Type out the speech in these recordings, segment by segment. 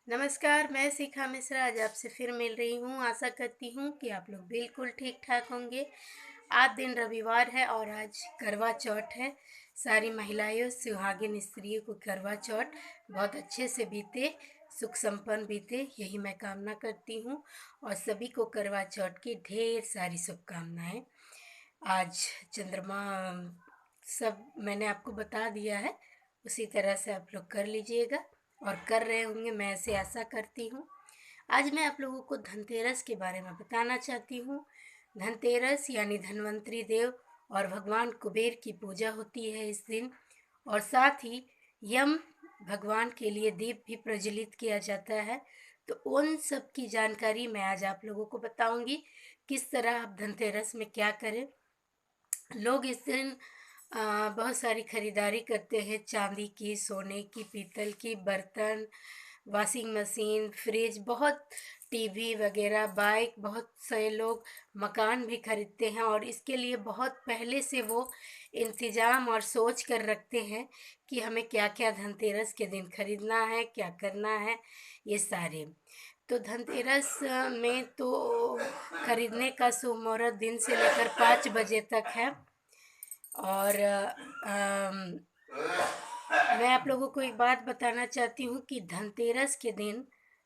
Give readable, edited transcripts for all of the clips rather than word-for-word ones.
नमस्कार, मैं शिखा मिश्रा आज आपसे फिर मिल रही हूँ। आशा करती हूँ कि आप लोग बिल्कुल ठीक-ठाक होंगे। आज दिन रविवार है और आज करवा चौथ है। सारी महिलाएँ सुहागिन स्त्रियों को करवा चौथ बहुत अच्छे से बीते, सुख संपन्न बीते, यही मैं कामना करती हूँ और सभी को करवा चौथ की ढेर सारी शुभकामनाएँ। आज चंद्रमा सब मैंने आपको बता दिया है, उसी तरह से आप लोग कर लीजिएगा और कर रहे होंगे, मैं ऐसे आशा करती हूँ। आज मैं आप लोगों को धनतेरस के बारे में बताना चाहती हूँ। धनतेरस यानी धन्वंतरी देव और भगवान कुबेर की पूजा होती है इस दिन और साथ ही यम भगवान के लिए दीप भी प्रज्वलित किया जाता है। तो उन सब की जानकारी मैं आज आप लोगों को बताऊंगी, किस तरह आप धनतेरस में क्या करें। लोग इस दिन बहुत सारी खरीदारी करते हैं, चांदी की, सोने की, पीतल की, बर्तन, वॉशिंग मशीन, फ्रिज, बहुत टीवी वगैरह, बाइक, बहुत से लोग मकान भी खरीदते हैं और इसके लिए बहुत पहले से वो इंतज़ाम और सोच कर रखते हैं कि हमें क्या क्या धनतेरस के दिन खरीदना है, क्या करना है, ये सारे। तो धनतेरस में तो खरीदने का शुभ मुहूर्त दिन से लेकर 5 बजे तक है और मैं आप लोगों को एक बात बताना चाहती हूँ कि धनतेरस के दिन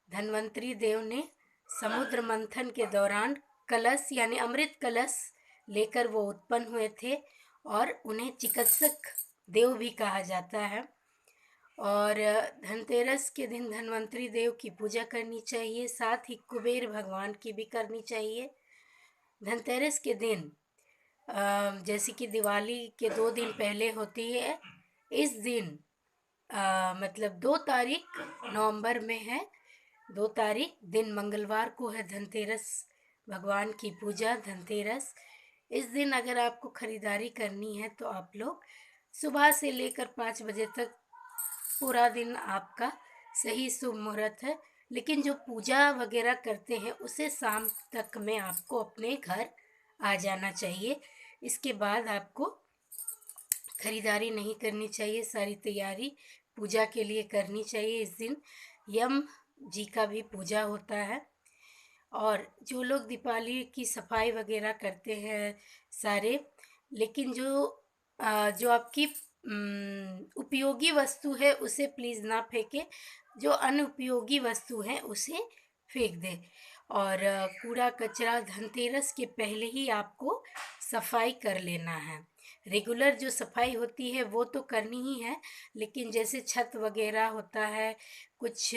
धन्वंतरी देव ने समुद्र मंथन के दौरान कलश यानी अमृत कलश लेकर वो उत्पन्न हुए थे और उन्हें चिकित्सक देव भी कहा जाता है। और धनतेरस के दिन धन्वंतरी देव की पूजा करनी चाहिए, साथ ही कुबेर भगवान की भी करनी चाहिए। धनतेरस के दिन जैसे कि दिवाली के 2 दिन पहले होती है, इस दिन मतलब 2 तारीख नवंबर में है, 2 तारीख दिन मंगलवार को है धनतेरस, भगवान की पूजा धनतेरस। इस दिन अगर आपको खरीदारी करनी है तो आप लोग सुबह से लेकर 5 बजे तक पूरा दिन आपका सही शुभ मुहूर्त है, लेकिन जो पूजा वगैरह करते हैं उसे शाम तक में आपको अपने घर आ जाना चाहिए। इसके बाद आपको खरीदारी नहीं करनी चाहिए, सारी तैयारी पूजा के लिए करनी चाहिए। इस दिन यम जी का भी पूजा होता है और जो लोग दीपावली की सफाई वगैरह करते हैं सारे, लेकिन जो आपकी उपयोगी वस्तु है उसे प्लीज़ ना फेंके, जो अनुपयोगी वस्तु है उसे फेंक दें। और कूड़ा कचरा धनतेरस के पहले ही आपको सफाई कर लेना है। रेगुलर जो सफाई होती है वो तो करनी ही है, लेकिन जैसे छत वगैरह होता है, कुछ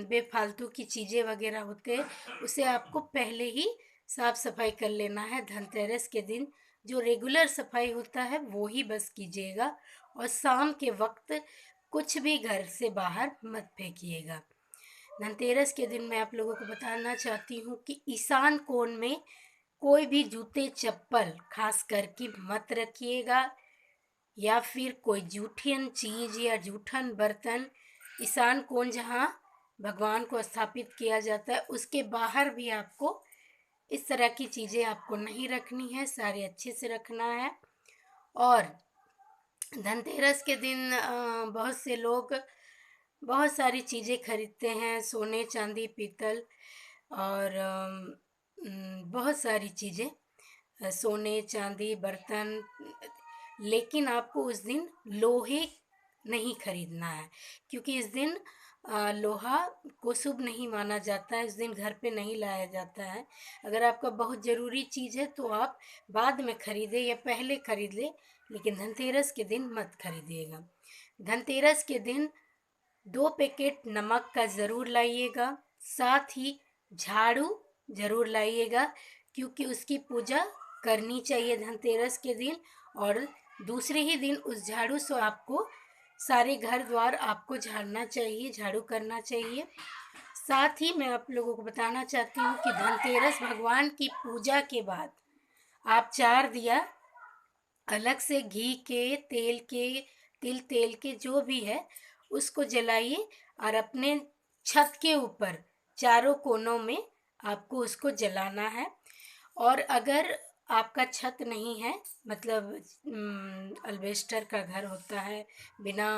बेफालतू की चीज़ें वगैरह होते हैं, उसे आपको पहले ही साफ सफाई कर लेना है। धनतेरस के दिन जो रेगुलर सफाई होता है वो ही बस कीजिएगा और शाम के वक्त कुछ भी घर से बाहर मत फेंकिएगा। धनतेरस के दिन मैं आप लोगों को बताना चाहती हूँ कि ईशान कोण में कोई भी जूते चप्पल खास करके मत रखिएगा, या फिर कोई जूठन चीज़ या जूठन बर्तन ईशान कोण जहाँ भगवान को स्थापित किया जाता है उसके बाहर भी आपको इस तरह की चीज़ें आपको नहीं रखनी है, सारे अच्छे से रखना है। और धनतेरस के दिन बहुत से लोग बहुत सारी चीज़ें खरीदते हैं, सोने चांदी पीतल और बहुत सारी चीज़ें, सोने चांदी बर्तन, लेकिन आपको उस दिन लोहे नहीं खरीदना है, क्योंकि इस दिन लोहा को शुभ नहीं माना जाता है, इस दिन घर पे नहीं लाया जाता है। अगर आपका बहुत ज़रूरी चीज़ है तो आप बाद में खरीदें या पहले खरीद लें, लेकिन धनतेरस के दिन मत खरीदिएगा। धनतेरस के दिन 2 पैकेट नमक का ज़रूर लाइएगा, साथ ही झाड़ू ज़रूर लाइएगा, क्योंकि उसकी पूजा करनी चाहिए धनतेरस के दिन और दूसरे ही दिन उस झाड़ू से आपको सारे घर द्वार आपको झाड़ना चाहिए, झाड़ू करना चाहिए। साथ ही मैं आप लोगों को बताना चाहती हूँ कि धनतेरस भगवान की पूजा के बाद आप 4 दिया अलग से घी के, तेल के, तिल तेल के जो भी है उसको जलाइए और अपने छत के ऊपर चारों कोनों में आपको उसको जलाना है। और अगर आपका छत नहीं है, मतलब अल्बेस्टर का घर होता है बिना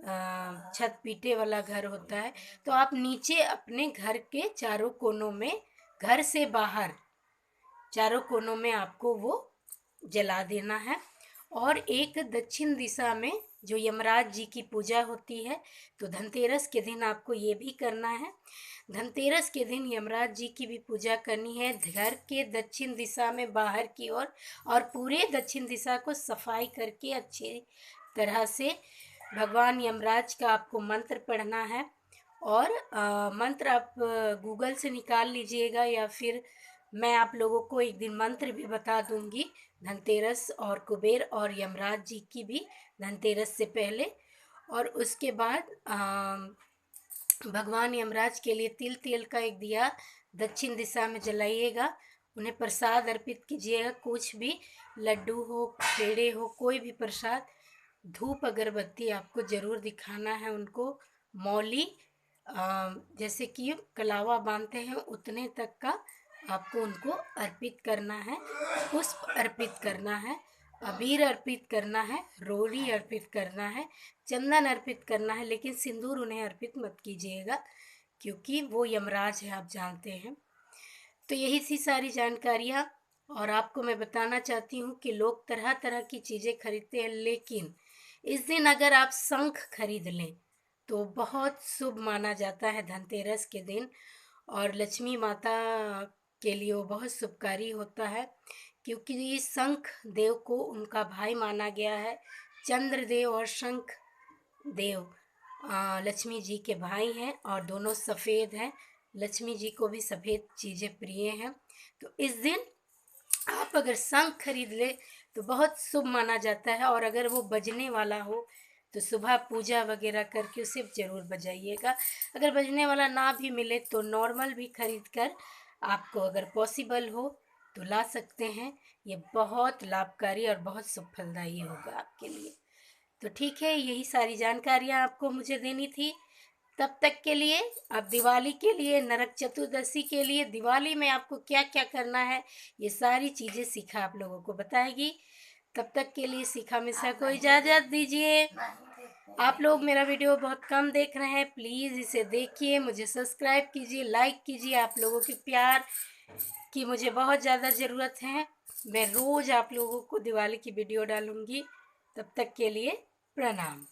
छत पीटे वाला घर होता है, तो आप नीचे अपने घर के चारों कोनों में, घर से बाहर चारों कोनों में आपको वो जला देना है। और एक दक्षिण दिशा में जो यमराज जी की पूजा होती है, तो धनतेरस के दिन आपको ये भी करना है। धनतेरस के दिन यमराज जी की भी पूजा करनी है घर के दक्षिण दिशा में बाहर की ओर, और पूरे दक्षिण दिशा को सफाई करके अच्छी तरह से भगवान यमराज का आपको मंत्र पढ़ना है। और मंत्र आप गूगल से निकाल लीजिएगा, या फिर मैं आप लोगों को एक दिन मंत्र भी बता दूंगी धनतेरस और कुबेर और यमराज जी की भी, धनतेरस से पहले। और उसके बाद भगवान यमराज के लिए तिल तेल का एक दिया दक्षिण दिशा में जलाइएगा, उन्हें प्रसाद अर्पित कीजिएगा, कुछ भी लड्डू हो, पेड़े हो, कोई भी प्रसाद। धूप अगरबत्ती आपको ज़रूर दिखाना है उनको। मौली जैसे कि कलावा बांधते हैं उतने तक का आपको उनको अर्पित करना है, पुष्प अर्पित करना है, अबीर अर्पित करना है, रोली अर्पित करना है, चंदन अर्पित करना है, लेकिन सिंदूर उन्हें अर्पित मत कीजिएगा क्योंकि वो यमराज है, आप जानते हैं। तो यही सी सारी जानकारियाँ। और आपको मैं बताना चाहती हूँ कि लोग तरह तरह की चीज़ें खरीदते हैं, लेकिन इस दिन अगर आप शंख खरीद लें तो बहुत शुभ माना जाता है धनतेरस के दिन। और लक्ष्मी माता के लिए वो बहुत शुभकारी होता है, क्योंकि शंख देव को उनका भाई माना गया है। चंद्रदेव और शंख देव लक्ष्मी जी के भाई हैं और दोनों सफ़ेद हैं। लक्ष्मी जी को भी सफ़ेद चीज़ें प्रिय हैं, तो इस दिन आप अगर शंख खरीद ले तो बहुत शुभ माना जाता है। और अगर वो बजने वाला हो तो सुबह पूजा वगैरह करके उसे ज़रूर बजाइएगा। अगर बजने वाला ना भी मिले तो नॉर्मल भी खरीद कर आपको अगर पॉसिबल हो तो ला सकते हैं। ये बहुत लाभकारी और बहुत शुभ फलदायी होगा आपके लिए। तो ठीक है, यही सारी जानकारियाँ आपको मुझे देनी थी। तब तक के लिए, अब दिवाली के लिए, नरक चतुर्दशी के लिए, दिवाली में आपको क्या क्या करना है, ये सारी चीज़ें शिखा आप लोगों को बताएगी। तब तक के लिए शिखा मिश्रा को इजाज़त दीजिए। आप लोग मेरा वीडियो बहुत कम देख रहे हैं, प्लीज़ इसे देखिए, मुझे सब्सक्राइब कीजिए, लाइक कीजिए। आप लोगों के प्यार की मुझे बहुत ज़्यादा ज़रूरत है। मैं रोज़ आप लोगों को दिवाली की वीडियो डालूँगी। तब तक के लिए प्रणाम।